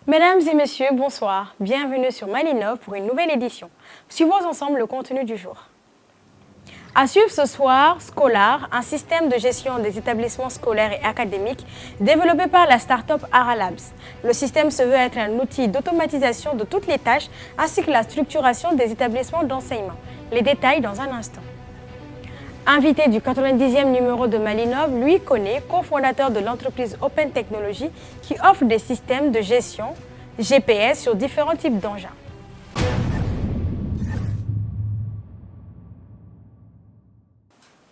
Mesdames et messieurs, bonsoir. Bienvenue sur Malinov pour une nouvelle édition. Suivons ensemble le contenu du jour. À suivre ce soir, Scholar, un système de gestion des établissements scolaires et académiques développé par la start-up Aralabs. Le système se veut être un outil d'automatisation de toutes les tâches ainsi que la structuration des établissements d'enseignement. Les détails dans un instant. Invité du 90e numéro de Malinov, Louis Koné, cofondateur de l'entreprise Open Technology qui offre des systèmes de gestion GPS sur différents types d'engins.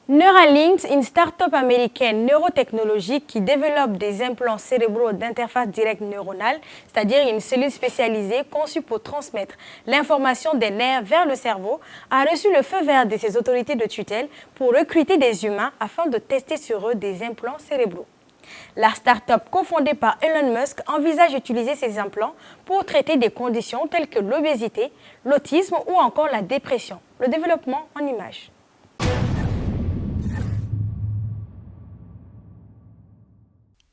Neuralink, une start-up américaine neurotechnologique qui développe des implants cérébraux d'interface directe neuronale, c'est-à-dire une cellule spécialisée conçue pour transmettre l'information des nerfs vers le cerveau, a reçu le feu vert de ses autorités de tutelle pour recruter des humains afin de tester sur eux des implants cérébraux. La start-up cofondée par Elon Musk envisage d'utiliser ces implants pour traiter des conditions telles que l'obésité, l'autisme ou encore la dépression. Le développement en images.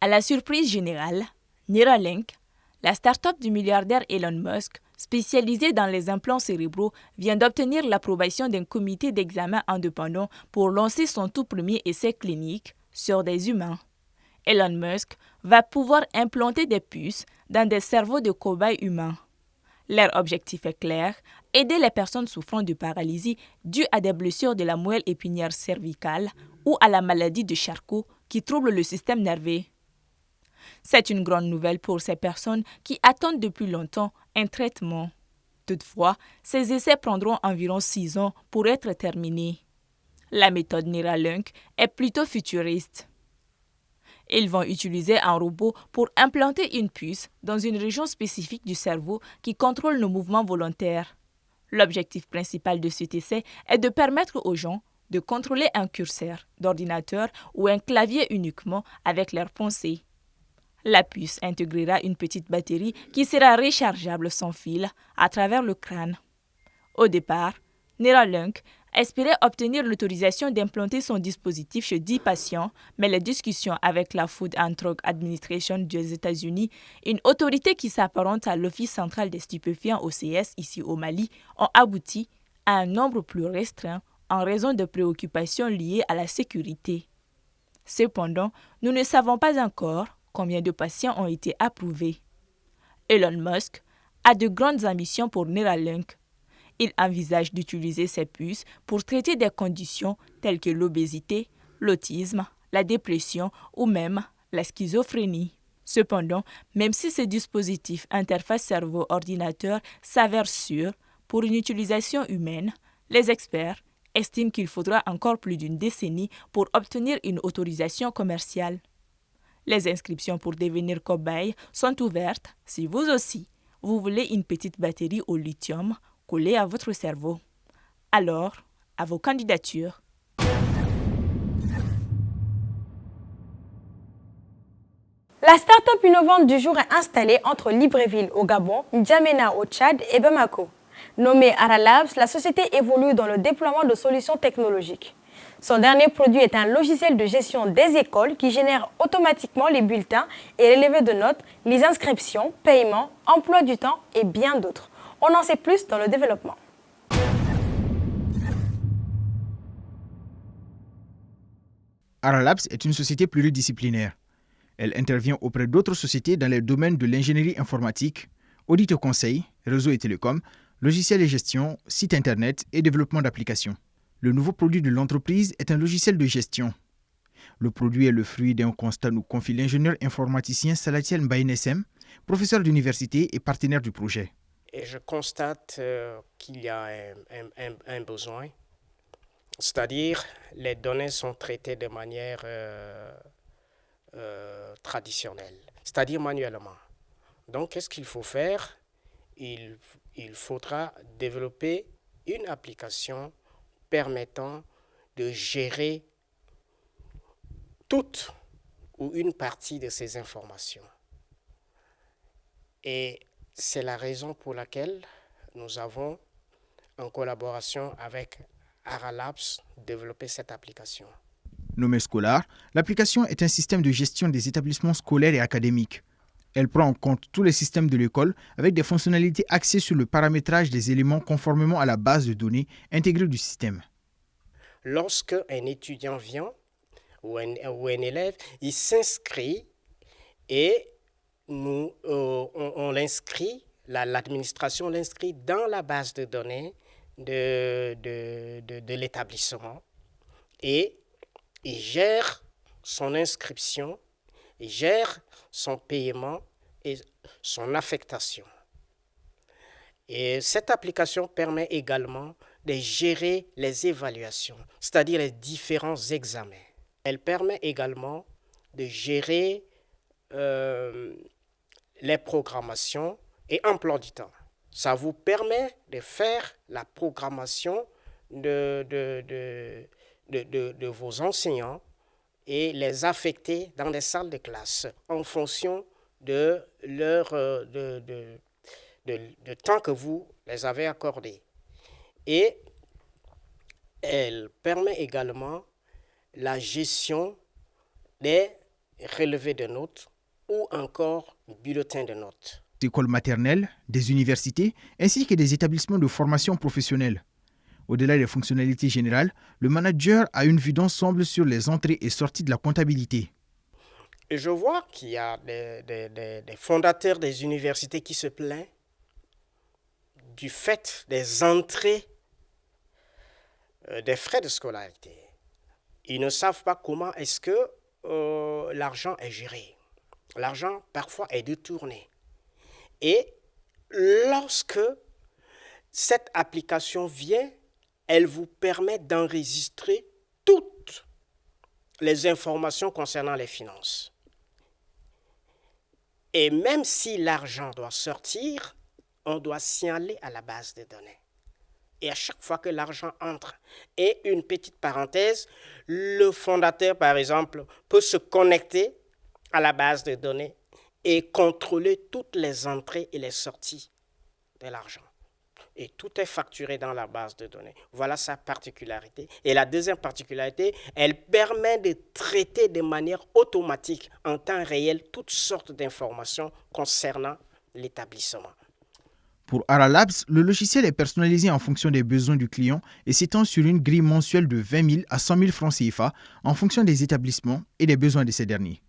À la surprise générale, Neuralink, la start-up du milliardaire Elon Musk, spécialisée dans les implants cérébraux, vient d'obtenir l'approbation d'un comité d'examen indépendant pour lancer son tout premier essai clinique sur des humains. Elon Musk va pouvoir implanter des puces dans des cerveaux de cobayes humains. Leur objectif est clair, aider les personnes souffrant de paralysie due à des blessures de la moelle épinière cervicale ou à la maladie de Charcot qui trouble le système nerveux. C'est une grande nouvelle pour ces personnes qui attendent depuis longtemps un traitement. Toutefois, ces essais prendront environ 6 ans pour être terminés. La méthode Neuralink est plutôt futuriste. Ils vont utiliser un robot pour implanter une puce dans une région spécifique du cerveau qui contrôle nos mouvements volontaires. L'objectif principal de cet essai est de permettre aux gens de contrôler un curseur d'ordinateur ou un clavier uniquement avec leurs pensées. La puce intégrera une petite batterie qui sera rechargeable sans fil à travers le crâne. Au départ, Neuralink espérait obtenir l'autorisation d'implanter son dispositif chez 10 patients, mais les discussions avec la Food and Drug Administration des États-Unis, une autorité qui s'apparente à l'Office central des stupéfiants OCS ici au Mali, ont abouti à un nombre plus restreint en raison de préoccupations liées à la sécurité. Cependant, nous ne savons pas encore combien de patients ont été approuvés. Elon Musk a de grandes ambitions pour Neuralink. Il envisage d'utiliser ces puces pour traiter des conditions telles que l'obésité, l'autisme, la dépression ou même la schizophrénie. Cependant, même si ces dispositifs interface cerveau-ordinateur s'avèrent sûrs pour une utilisation humaine, les experts estiment qu'il faudra encore plus d'une décennie pour obtenir une autorisation commerciale. Les inscriptions pour devenir cobaye sont ouvertes si vous aussi, vous voulez une petite batterie au lithium collée à votre cerveau. Alors, à vos candidatures. La start-up innovante du jour est installée entre Libreville au Gabon, N'Djamena au Tchad et Bamako. Nommée Aralabs, la société évolue dans le déploiement de solutions technologiques. Son dernier produit est un logiciel de gestion des écoles qui génère automatiquement les bulletins et relevés de notes, les inscriptions, paiements, emploi du temps et bien d'autres. On en sait plus dans le développement. Aralabs est une société pluridisciplinaire. Elle intervient auprès d'autres sociétés dans les domaines de l'ingénierie informatique, audit et conseil, réseau et télécom, logiciels et gestion, site internet et développement d'applications. Le nouveau produit de l'entreprise est un logiciel de gestion. Le produit est le fruit d'un constat nous confie l'ingénieur informaticien Salatiel Mbaye-Nessem, professeur d'université et partenaire du projet. Et je constate qu'il y a un besoin, c'est-à-dire les données sont traitées de manière traditionnelle, c'est-à-dire manuellement. Donc, qu'est-ce qu'il faut faire? Il faudra développer une application permettant de gérer toute ou une partie de ces informations. Et c'est la raison pour laquelle nous avons, en collaboration avec Aralabs, développé cette application. Nommée Scholar, l'application est un système de gestion des établissements scolaires et académiques. Elle prend en compte tous les systèmes de l'école avec des fonctionnalités axées sur le paramétrage des éléments conformément à la base de données intégrée du système. Lorsque un étudiant vient ou un élève, il s'inscrit et on l'inscrit, l'administration l'inscrit dans la base de données de l'établissement et il gère son inscription, il gère son paiement et son affectation. Et cette application permet également de gérer les évaluations, c'est-à-dire les différents examens. Elle permet également de gérer les programmations et emploi du temps. Ça vous permet de faire la programmation de vos enseignants et les affecter dans des salles de classe en fonction de leur de temps que vous les avez accordé. Et elle permet également la gestion des relevés de notes ou encore bulletins de notes. Des écoles maternelles, des universités, ainsi que des établissements de formation professionnelle. Au-delà des fonctionnalités générales, le manager a une vue d'ensemble sur les entrées et sorties de la comptabilité. Et je vois qu'il y a des fondateurs des universités qui se plaignent du fait des entrées des frais de scolarité. Ils ne savent pas comment est-ce que l'argent est géré. L'argent, parfois, est détourné. Et lorsque cette application vient, elle vous permet d'enregistrer toutes les informations concernant les finances. Et même si l'argent doit sortir, on doit signaler à la base de données. Et à chaque fois que l'argent entre, et une petite parenthèse, le fondateur, par exemple, peut se connecter à la base de données et contrôler toutes les entrées et les sorties de l'argent. Et tout est facturé dans la base de données. Voilà sa particularité. Et la deuxième particularité, elle permet de traiter de manière automatique, en temps réel, toutes sortes d'informations concernant l'établissement. Pour Aralabs, le logiciel est personnalisé en fonction des besoins du client et s'étend sur une grille mensuelle de 20 000 à 100 000 francs CFA en fonction des établissements et des besoins de ces derniers.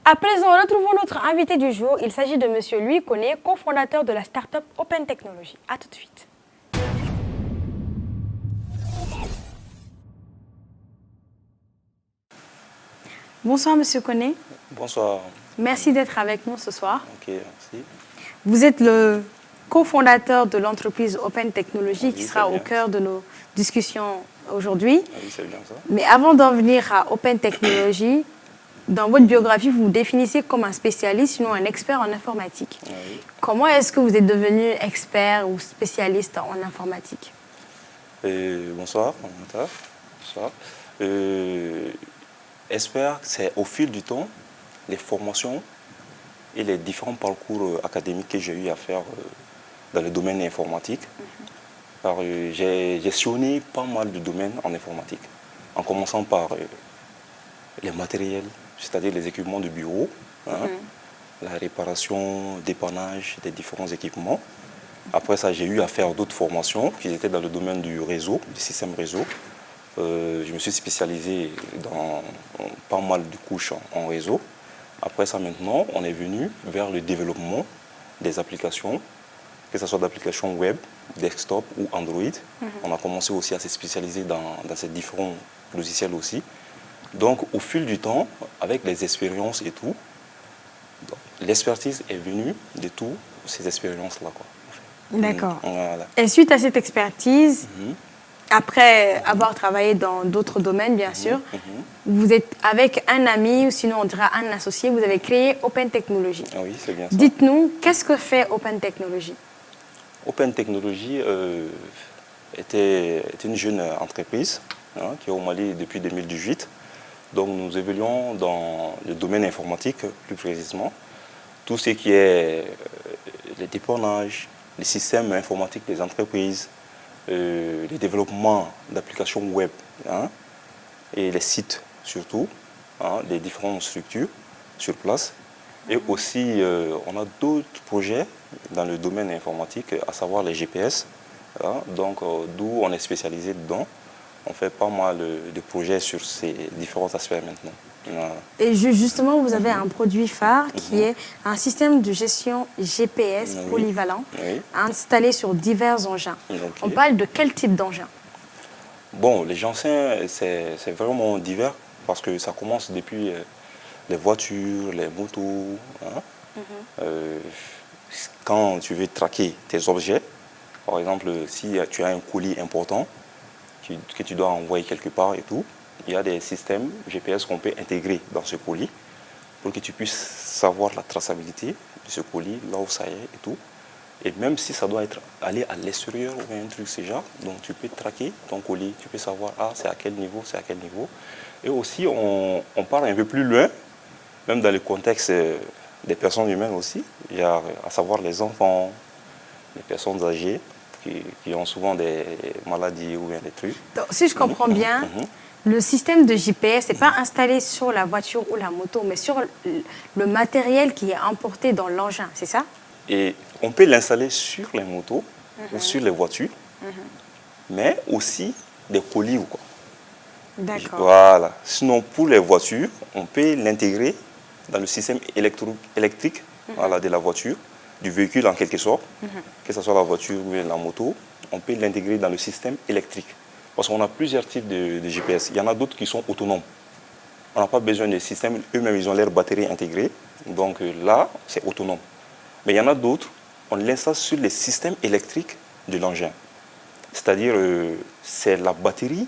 À présent, retrouvons notre invité du jour. Il s'agit de M. Louis Koné, cofondateur de la start-up Open Technology. A tout de suite. Bonsoir M. Koné. Bonsoir. Merci d'être avec nous ce soir. Ok, merci. Vous êtes le cofondateur de l'entreprise Open Technology qui sera bien. au cœur de nos discussions aujourd'hui. Oui, c'est bien ça. Mais avant d'en venir à Open Technology, dans votre biographie, vous vous définissez comme un spécialiste, sinon un expert en informatique. Oui. Comment est-ce que vous êtes devenu expert ou spécialiste en informatique? Bonsoir, Anita. Bonsoir. Expert, c'est au fil du temps, les formations et les différents parcours académiques que j'ai eu à faire dans le domaine informatique. Alors, j'ai gestionné pas mal de domaines en informatique, en commençant par les matériels, c'est-à-dire les équipements de bureau, la réparation, dépannage des différents équipements. Après ça, j'ai eu à faire d'autres formations qui étaient dans le domaine du réseau, du système réseau. Je me suis spécialisé dans pas mal de couches en réseau. Après ça, maintenant, on est venu vers le développement des applications, que ce soit d'applications web, desktop ou Android. On a commencé aussi à se spécialiser dans ces différents logiciels aussi. Donc, au fil du temps, avec les expériences et tout, l'expertise est venue de toutes ces expériences-là. D'accord. Voilà. Et suite à cette expertise, après avoir travaillé dans d'autres domaines, bien sûr, vous êtes avec un ami, ou sinon on dira un associé, vous avez créé Open Technology. Ah oui, c'est bien ça. Dites-nous, qu'est-ce que fait Open Technology? Open Technology était une jeune entreprise qui est au Mali depuis 2018. Donc nous évoluons dans le domaine informatique, plus précisément. Tout ce qui est le dépannage, les systèmes informatiques des entreprises, le développement d'applications web et les sites surtout, hein, des différentes structures sur place. Et aussi, on a d'autres projets dans le domaine informatique, à savoir les GPS. Hein, donc, d'où on est spécialisé dedans. On fait pas mal de projets sur ces différents aspects maintenant. Et justement, vous avez un produit phare qui est un système de gestion GPS polyvalent installé sur divers engins. On parle de quel type d'engin? Bon, les engins, c'est vraiment divers parce que ça commence depuis les voitures, les motos. Hein. Quand tu veux traquer tes objets, par exemple, si tu as un colis important que tu dois envoyer quelque part et tout, il y a des systèmes GPS qu'on peut intégrer dans ce colis pour que tu puisses savoir la traçabilité de ce colis, là où ça est et tout. Et même si ça doit aller à l'extérieur ou un truc ce genre, donc tu peux traquer ton colis, tu peux savoir c'est à quel niveau, c'est à quel niveau. Et aussi on part un peu plus loin, même dans le contexte des personnes humaines aussi, il y a à savoir les enfants, les personnes âgées qui ont souvent des maladies ou bien des trucs. Donc, si je comprends bien, le système de GPS n'est pas installé sur la voiture ou la moto, mais sur le matériel qui est emporté dans l'engin, c'est ça? Et on peut l'installer sur les motos ou sur les voitures, mais aussi des colis ou quoi. D'accord. Voilà. Sinon, pour les voitures, on peut l'intégrer dans le système électrique voilà, de la voiture, du véhicule en quelque sorte, que ce soit la voiture ou la moto, on peut l'intégrer dans le système électrique. Parce qu'on a plusieurs types de GPS. Il y en a d'autres qui sont autonomes. On n'a pas besoin de système, eux-mêmes ils ont leur batterie intégrée, donc là, c'est autonome. Mais il y en a d'autres, on l'installe sur les systèmes électriques de l'engin. C'est-à-dire, c'est la batterie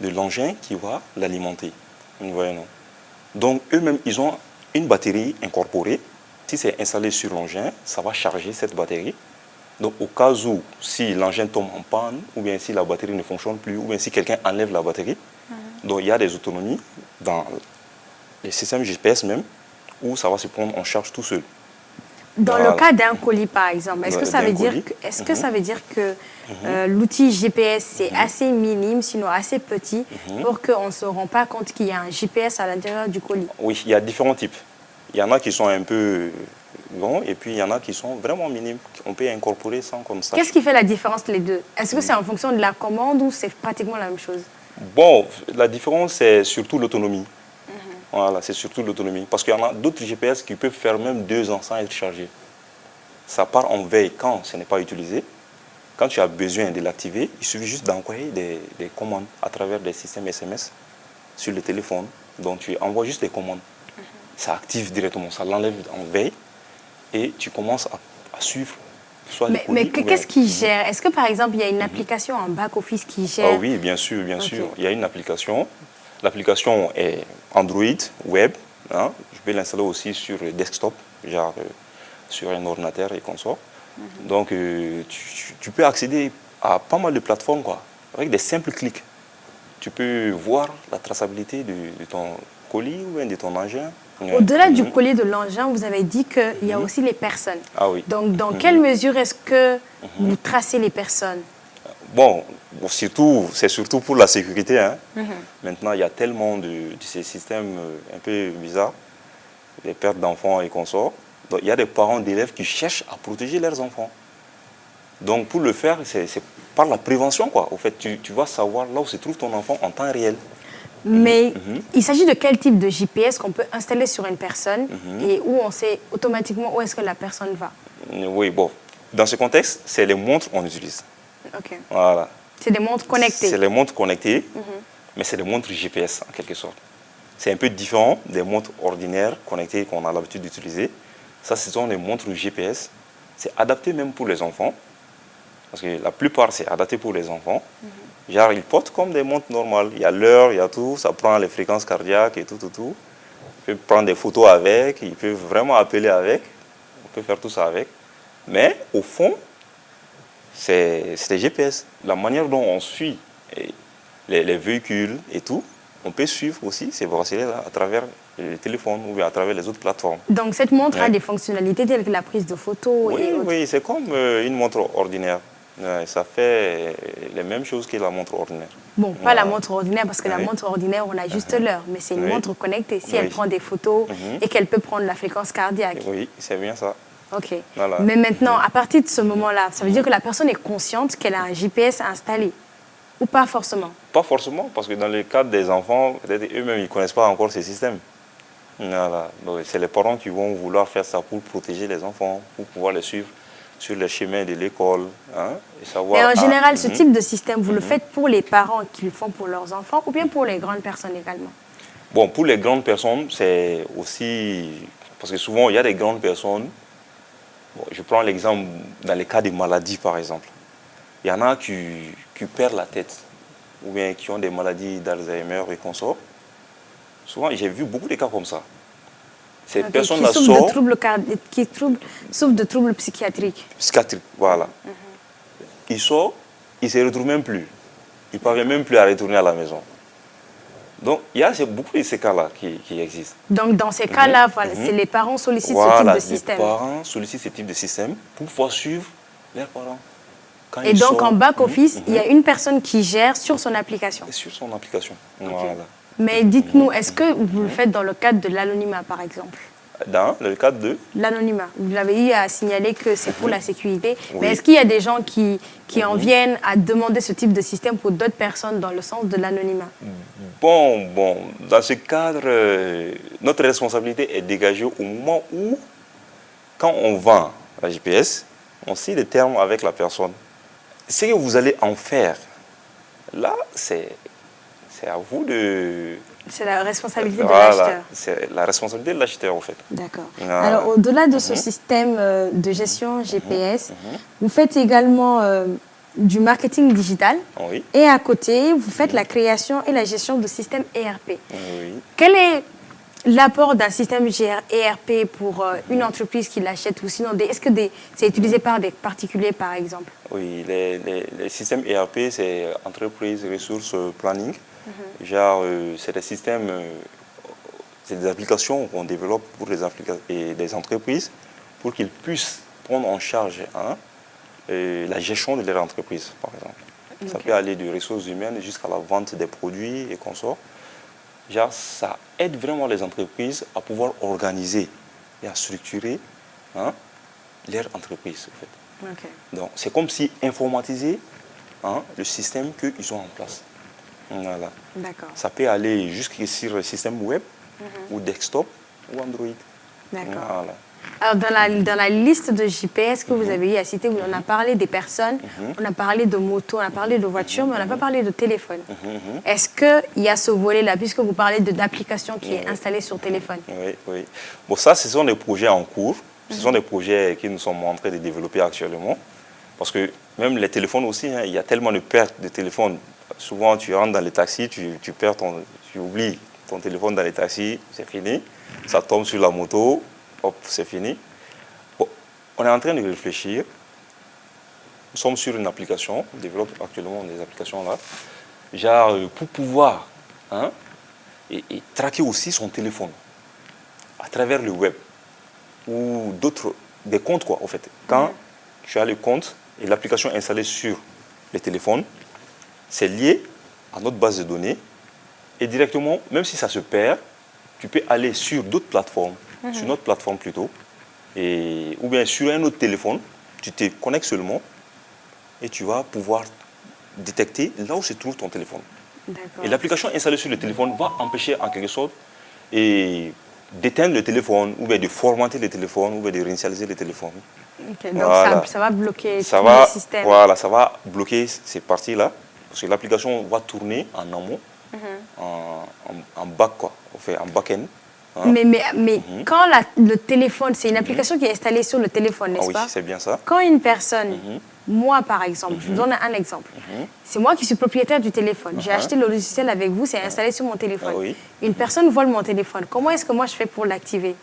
de l'engin qui va l'alimenter. Vous voyez, non? Donc, eux-mêmes, ils ont une batterie incorporée. Si c'est installé sur l'engin, ça va charger cette batterie. Donc, au cas où, si l'engin tombe en panne, ou bien si la batterie ne fonctionne plus, ou bien si quelqu'un enlève la batterie, donc il y a des autonomies dans les systèmes GPS même, où ça va se prendre en charge tout seul. Dans le cas d'un colis, par exemple, est-ce que ça veut dire que l'outil GPS, c'est assez minime, sinon assez petit, pour qu'on ne se rende pas compte qu'il y a un GPS à l'intérieur du colis? Oui, il y a différents types. Il y en a qui sont un peu longs et puis il y en a qui sont vraiment minimes, qu'on peut incorporer sans comme ça. Qu'est-ce qui fait la différence, les deux? Est-ce que c'est en fonction de la commande ou c'est pratiquement la même chose? Bon, la différence, c'est surtout l'autonomie. Voilà, c'est surtout l'autonomie. Parce qu'il y en a d'autres GPS qui peuvent faire même 2 ans sans être chargés. Ça part en veille quand ce n'est pas utilisé. Quand tu as besoin de l'activer, il suffit juste d'envoyer des commandes à travers des systèmes SMS sur le téléphone. Donc tu envoies juste des commandes. Ça active directement, ça l'enlève en veille et tu commences à suivre. Soit mais qu'est-ce qui gère? Est-ce que par exemple, il y a une application en back-office qui gère? Ah oui, bien sûr, bien sûr. Il y a une application. L'application est Android, web. Hein. Je peux l'installer aussi sur le desktop, genre sur un ordinateur et consort. Donc, tu peux accéder à pas mal de plateformes, quoi, avec des simples clics. Tu peux voir la traçabilité de ton colis ou de ton engin. Au-delà du colis de l'engin, vous avez dit qu'il y a aussi les personnes. Ah oui. Donc, dans quelle mesure est-ce que vous tracez les personnes? Bon, c'est surtout pour la sécurité. Hein. Maintenant, il y a tellement de ces systèmes un peu bizarres, des pertes d'enfants et consorts. Donc, il y a des parents d'élèves qui cherchent à protéger leurs enfants. Donc, pour le faire, c'est par la prévention, quoi. Au fait, tu vas savoir là où se trouve ton enfant en temps réel. Mais il s'agit de quel type de GPS qu'on peut installer sur une personne et où on sait automatiquement où est-ce que la personne va? Oui, bon. Dans ce contexte, c'est les montres qu'on utilise. Ok. Voilà. C'est des montres connectées? C'est les montres connectées, mais c'est des montres GPS en quelque sorte. C'est un peu différent des montres ordinaires connectées qu'on a l'habitude d'utiliser. Ça, ce sont des montres GPS. C'est adapté même pour les enfants. Parce que la plupart, c'est adapté pour les enfants. Genre, ils portent comme des montres normales. Il y a l'heure, il y a tout. Ça prend les fréquences cardiaques et tout. Ils peuvent prendre des photos avec. Ils peuvent vraiment appeler avec. On peut faire tout ça avec. Mais au fond, c'est des GPS. La manière dont on suit les véhicules et tout, on peut suivre aussi ces bracelets-là à travers le téléphone ou à travers les autres plateformes. Donc cette montre a des fonctionnalités telles que la prise de photos? Oui, c'est comme une montre ordinaire. Ouais, ça fait les mêmes choses que la montre ordinaire. Bon, pas la montre ordinaire, parce que la Oui. montre ordinaire, on a juste l'heure, mais c'est une Oui. montre connectée. Si elle Oui. prend des photos et qu'elle peut prendre la fréquence cardiaque. Oui, c'est bien ça. Ok. Voilà. Mais maintenant, à partir de ce moment-là, ça veut dire que la personne est consciente qu'elle a un GPS installé ou pas forcément? Pas forcément, parce que dans le cadre des enfants, peut-être eux-mêmes, ils ne connaissent pas encore ces systèmes. Voilà. Donc, c'est les parents qui vont vouloir faire ça pour protéger les enfants, pour pouvoir les suivre sur les chemins de l'école. Hein, et savoir, Et en général, ce type de système, vous le faites pour les parents qui le font pour leurs enfants ou bien pour les grandes personnes également? Bon, pour les grandes personnes, c'est aussi... Parce que souvent, il y a des grandes personnes. Bon, je prends l'exemple dans les cas de maladies, par exemple. Il y en a qui perdent la tête, ou bien qui ont des maladies d'Alzheimer et consorts. Souvent, j'ai vu beaucoup de cas comme ça. Ces Ok, personnes-là qui souffrent de sortent... troubles souffrent de troubles psychiatriques. Psychiatrique, voilà. Ils sortent, ils ne se retrouvent même plus. Ils ne parviennent même plus à retourner à la maison. Donc, il y a beaucoup de ces cas-là qui existent. Donc, dans ces cas-là, voilà, c'est les parents sollicitent ce type de système. Les parents sollicitent ce type de système pour pouvoir suivre leurs parents. Quand Et ils donc, en sortent, back-office, il y a une personne qui gère sur son application. sur son application. Voilà. Mais dites-nous, est-ce que vous le faites dans le cadre de l'anonymat, par exemple? Dans le cadre de... L'anonymat. Vous avez eu à signaler que c'est pour la sécurité. Oui. Mais est-ce qu'il y a des gens qui en viennent à demander ce type de système pour d'autres personnes dans le sens de l'anonymat? Bon, dans ce cadre, notre responsabilité est dégagée au moment où, quand on vend la GPS, on signe des termes avec la personne. Ce que vous allez en faire, là, c'est à vous de... C'est la responsabilité de Voilà, l'acheteur. c'est la responsabilité de l'acheteur, en fait. D'accord. Voilà. Alors, au-delà de ce système de gestion GPS, vous faites également du marketing digital. Oui, Et à côté, vous faites la création et la gestion de systèmes ERP. oui. Quel est l'apport d'un système ERP pour une entreprise qui l'achète ou sinon, est-ce que c'est utilisé par des particuliers, par exemple? Oui, les systèmes ERP, c'est Enterprise Resource Planning. Genre, c'est des systèmes, c'est des applications qu'on développe pour des entreprises pour qu'ils puissent prendre en charge la gestion de leur entreprise, par exemple. Ça peut aller de ressources humaines jusqu'à la vente des produits et consorts. Genre, ça aide vraiment les entreprises à pouvoir organiser et à structurer leur entreprise, en fait. Ok. Donc, c'est comme si informatiser le système qu'ils ont en place. Voilà. D'accord. Ça peut aller jusqu'à sur le système web ou desktop ou Android. D'accord. Voilà. Alors, dans la liste de GPS que vous avez eu à citer, on a parlé des personnes, on a parlé de motos, on a parlé de voitures, mais on n'a pas parlé de téléphone. Est-ce qu'il y a ce volet-là, puisque vous parlez d'application qui est installée sur téléphone? Oui, oui. Bon, ça, ce sont des projets en cours. Ce sont des projets que nous sommes en train de développer actuellement. Parce que même les téléphones aussi, il y a tellement de pertes de téléphones. Souvent, tu rentres dans les taxis, tu perds tu oublies ton téléphone dans les taxis, c'est fini. Ça tombe sur la moto, hop, c'est fini. Bon, on est en train de réfléchir. Nous sommes sur une application, on développe actuellement des applications là, genre pour pouvoir et traquer aussi son téléphone à travers le web ou des comptes quoi, en fait. Quand tu as le compte et l'application installée sur le téléphone, c'est lié à notre base de données et directement, même si ça se perd, tu peux aller sur d'autres plateformes, sur notre plateforme plutôt, ou bien sur un autre téléphone, tu te connectes seulement et tu vas pouvoir détecter là où se trouve ton téléphone. Et l'application installée sur le téléphone va empêcher en quelque sorte d'éteindre le téléphone, ou bien de formater le téléphone, ou bien de réinitialiser le téléphone. Ok, donc voilà. ça va bloquer Ça tout va, le système. Voilà, ça va bloquer ces parties-là, parce que l'application va tourner en amont, en back, quoi, en back-end. Mais quand le téléphone, c'est une application qui est installée sur le téléphone, n'est-ce Ah oui, pas? c'est bien ça. Quand une personne, moi par exemple, je vous donne un exemple, c'est moi qui suis propriétaire du téléphone, j'ai acheté le logiciel avec vous, c'est installé sur mon téléphone. Ah oui. Une personne vole mon téléphone, comment est-ce que moi je fais pour l'activer?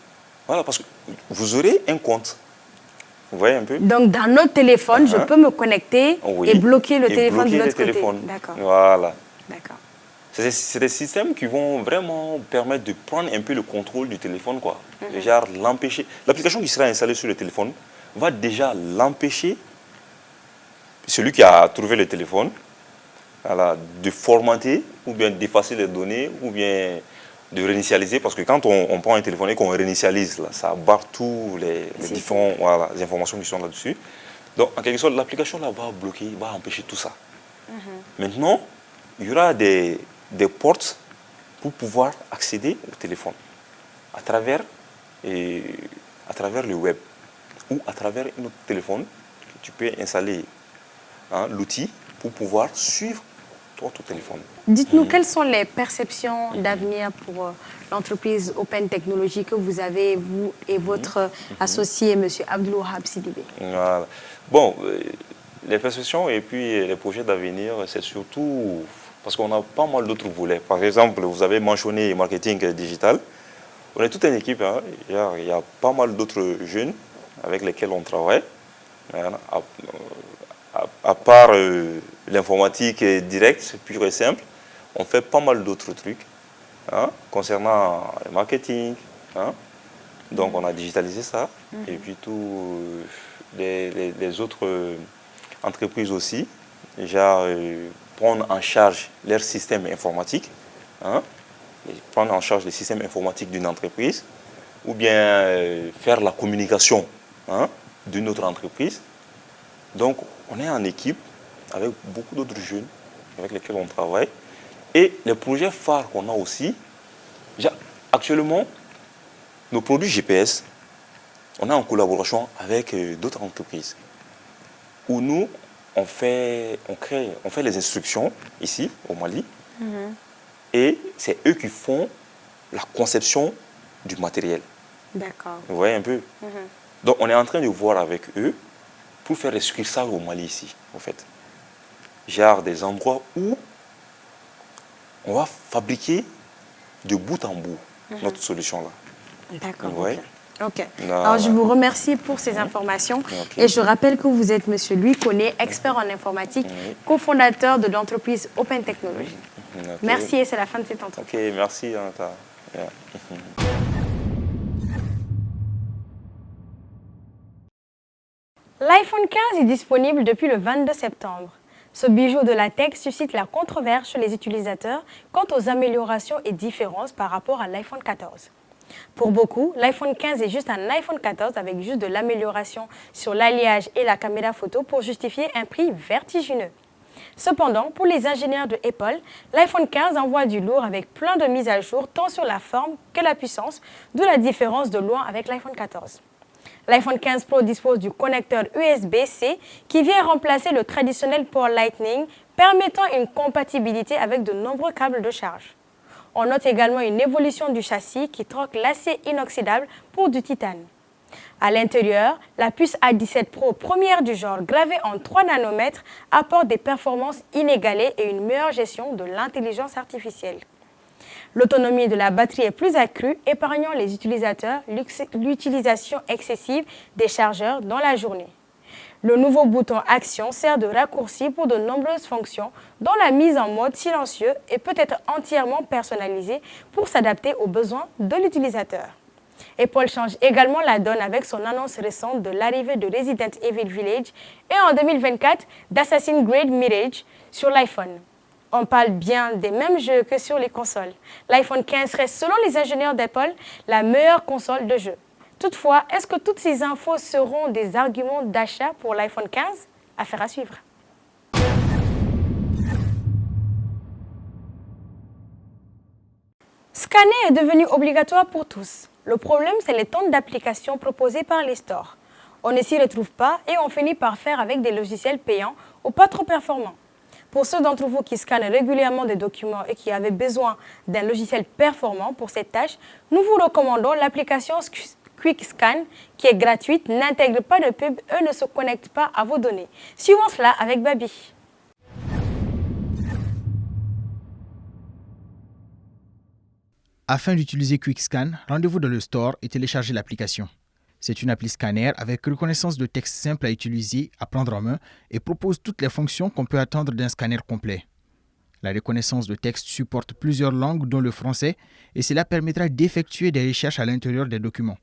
Voilà, parce que vous aurez un compte. Vous voyez un peu? Donc dans notre téléphone, je peux me connecter et bloquer le téléphone de l'autre côté. D'accord. Voilà. D'accord. C'est des systèmes qui vont vraiment permettre de prendre un peu le contrôle du téléphone, quoi. Genre l'empêcher. L'application qui sera installée sur le téléphone va déjà l'empêcher celui qui a trouvé le téléphone, voilà, de formater ou bien d'effacer les données ou bien de réinitialiser, parce que quand on prend un téléphone et qu'on réinitialise, là, ça barre tous les différentes informations qui sont là-dessus. Donc, en quelque sorte, l'application là, va bloquer, va empêcher tout ça. Maintenant, il y aura des portes pour pouvoir accéder au téléphone à travers le web ou à travers un autre téléphone que tu peux installer l'outil pour pouvoir suivre ton téléphone. Dites-nous, quelles sont les perceptions d'avenir pour l'entreprise Open Technology que vous avez, vous et votre associé, M. Abdul-Wahab Sidibé? Voilà. Bon, les perceptions et puis les projets d'avenir, c'est surtout parce qu'on a pas mal d'autres volets. Par exemple, vous avez mentionné marketing digital. On est toute une équipe, hein. Il y a pas mal d'autres jeunes avec lesquels on travaille. À part l'informatique directe, pure et simple, on fait pas mal d'autres trucs concernant le marketing. Donc on a digitalisé ça. Et puis tous les autres entreprises aussi, déjà prendre en charge leur système informatique, prendre en charge les systèmes informatiques d'une entreprise, ou bien faire la communication d'une autre entreprise. Donc, on est en équipe avec beaucoup d'autres jeunes avec lesquels on travaille. Et les projets phares qu'on a aussi, actuellement, nos produits GPS, on est en collaboration avec d'autres entreprises où nous, on fait les instructions ici, au Mali, et c'est eux qui font la conception du matériel. D'accord. Vous voyez un peu? Donc, on est en train de voir avec eux pour faire rescuire ça au Mali ici, en fait. Genre des endroits où on va fabriquer de bout en bout notre solution-là. D'accord. Ouais. Ok. Alors, je vous remercie pour ces informations. Et je rappelle que vous êtes M. Louis Koné, expert en informatique, cofondateur de l'entreprise Open Technology. Merci et c'est la fin de cette entrevue. Ok, merci, Anata. L'iPhone 15 est disponible depuis le 22 septembre. Ce bijou de la tech suscite la controverse chez les utilisateurs quant aux améliorations et différences par rapport à l'iPhone 14. Pour beaucoup, l'iPhone 15 est juste un iPhone 14 avec juste de l'amélioration sur l'alliage et la caméra photo pour justifier un prix vertigineux. Cependant, pour les ingénieurs de Apple, l'iPhone 15 envoie du lourd avec plein de mises à jour tant sur la forme que la puissance, d'où la différence de loin avec l'iPhone 14. L'iPhone 15 Pro dispose du connecteur USB-C qui vient remplacer le traditionnel port Lightning, permettant une compatibilité avec de nombreux câbles de charge. On note également une évolution du châssis qui troque l'acier inoxydable pour du titane. À l'intérieur, la puce A17 Pro première du genre gravée en 3 nanomètres apporte des performances inégalées et une meilleure gestion de l'intelligence artificielle. L'autonomie de la batterie est plus accrue, épargnant les utilisateurs l'utilisation excessive des chargeurs dans la journée. Le nouveau bouton Action sert de raccourci pour de nombreuses fonctions, dont la mise en mode silencieux et peut être entièrement personnalisée pour s'adapter aux besoins de l'utilisateur. Apple change également la donne avec son annonce récente de l'arrivée de Resident Evil Village et en 2024 d'Assassin's Creed Mirage sur l'iPhone. On parle bien des mêmes jeux que sur les consoles. L'iPhone 15 reste, selon les ingénieurs d'Apple, la meilleure console de jeu. Toutefois, est-ce que toutes ces infos seront des arguments d'achat pour l'iPhone 15? Affaire à suivre. Scanner est devenu obligatoire pour tous. Le problème, c'est les tonnes d'applications proposées par les stores. On ne s'y retrouve pas et on finit par faire avec des logiciels payants ou pas trop performants. Pour ceux d'entre vous qui scannent régulièrement des documents et qui avaient besoin d'un logiciel performant pour cette tâche, nous vous recommandons l'application QuickScan qui est gratuite, n'intègre pas de pub et ne se connecte pas à vos données. Suivons cela avec Babi. Afin d'utiliser QuickScan, rendez-vous dans le store et téléchargez l'application. C'est une appli scanner avec reconnaissance de texte simple à utiliser, à prendre en main et propose toutes les fonctions qu'on peut attendre d'un scanner complet. La reconnaissance de texte supporte plusieurs langues dont le français et cela permettra d'effectuer des recherches à l'intérieur des documents.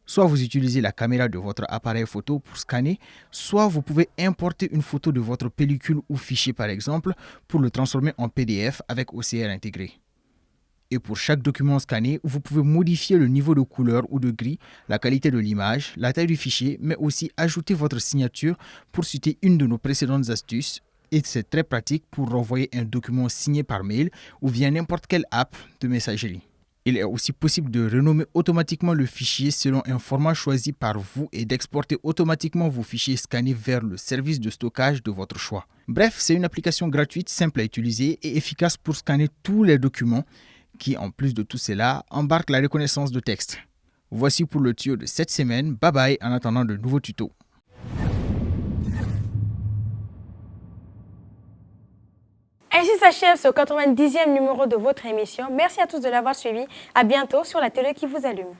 Soit vous utilisez la caméra de votre appareil photo pour scanner, soit vous pouvez importer une photo de votre pellicule ou fichier par exemple pour le transformer en PDF avec OCR intégré. Et pour chaque document scanné, vous pouvez modifier le niveau de couleur ou de gris, la qualité de l'image, la taille du fichier, mais aussi ajouter votre signature pour citer une de nos précédentes astuces. Et c'est très pratique pour renvoyer un document signé par mail ou via n'importe quelle app de messagerie. Il est aussi possible de renommer automatiquement le fichier selon un format choisi par vous et d'exporter automatiquement vos fichiers scannés vers le service de stockage de votre choix. Bref, c'est une application gratuite, simple à utiliser et efficace pour scanner tous les documents qui, en plus de tout cela, embarque la reconnaissance de texte. Voici pour le tuto de cette semaine. Bye bye en attendant de nouveaux tutos. Ainsi s'achève ce 90e numéro de votre émission. Merci à tous de l'avoir suivi. À bientôt sur la télé qui vous allume.